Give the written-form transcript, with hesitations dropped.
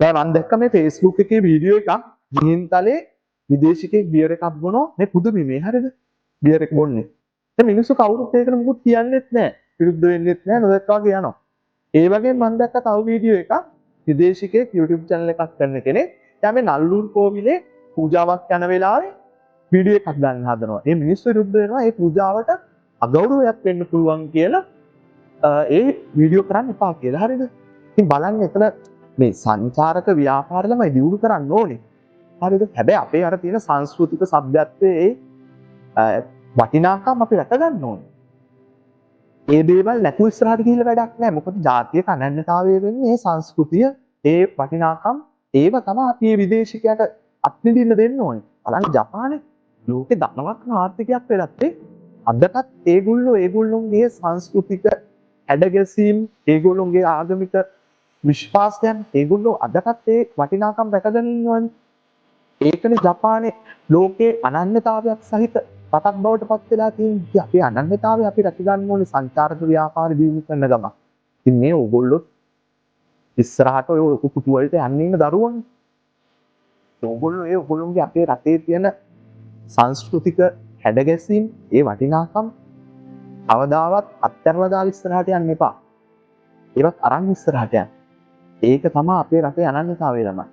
දැන් මම දැක්ක මේ Facebook එකේ වීඩියෝ එකක් මිහින්තලේ විදේශිකයෙක් බියර් එකක් බොනවා මේ පුදුමයි මේ හරියද බියර් එක බොන්නේ. දැන් මිනිස්සු කවුරුත් ඒකට මුකුත් කියන්නේත් නැහැ. විරුද්ධ වෙන්නෙත් නැහැ නොදැක්කා වගේ යනවා. ඒ වගේම මම දැක්ක තව වීඩියෝ එකක් විදේශිකයෙක් YouTube channel එකක් කරන කෙනෙක්. එයා මේ නල්ලුන් කෝවිලේ පූජාවක් යන වෙලාවේ වීඩියෝ එකක් ගන්න හදනවා. මේ මිනිස්සු විරුද්ධ වෙනවා මේ පූජාවට අගෞරවයක් වෙන්න පුළුවන් කියලා ඒ වීඩියෝ කරන්න එපා කියලා. හරියද? ඉතින් බලන්න එතන මේ සංචාරක ව්‍යාපාර ළමයි දියුණු කරන්න ඕනේ. හරිද? හැබැයි අපේ අර තියෙන සංස්කෘතික සભ્યත්වයේ වටිනාකම් අපි රැක ගන්න ඕනේ. ඒ දේවල් නැතුව ඉස්සරහට ගිහිල්ලා වැඩක් නැහැ. මොකද ජාතියක අනන්‍යතාවය වෙන්නේ මේ සංස්කෘතිය, ඒ වටිනාකම් ඒව තමයි අපි මේ විදේශිකයට අත්විඳින්න දෙන්න ඕනේ. බලන්න ජපානයේ ලෝකේ ධනවත් ආර්ථිකයක් වෙලත් අදටත් ඒගොල්ලෝගේ සංස්කෘතික හැඩගැසීම්, ඒගොල්ලෝගේ ආගමික විශ්වාසයන් ඒගොල්ලෝ අදටත් ඒ වටිනාකම් රැකගෙන ඉන්නවනේ. ඒකනේ ජපානයේ ලෝකේ අනන්‍යතාවයක් සහිත රටක් බවට පත් වෙලා තියෙන්නේ. අපේ අනන්‍යතාවය අපි රැක ගන්න ඕනේ සංචාරක ව්‍යාපාර දියුණු කරන ගමන්. ඉතින් මේ ඕගොල්ලෝ ඉස්සරහට ඔය කුකුටු වලට යන්නේ ඉන්න දරුවෝනේ. ඕගොල්ලෝ ඕගොල්ලෝගේ අපේ රටේ තියෙන සංස්කෘතික හැඩගැසීම්, ඒ වටිනාකම් අවදාවත් අත්හැරලා දාලා ඉස්සරහට යන්න එපා. ඒවත් අරන් ඉස්සරහට යන්න. ඒක තමයි අපේ රටේ අනන්‍යතාවය ළමයි.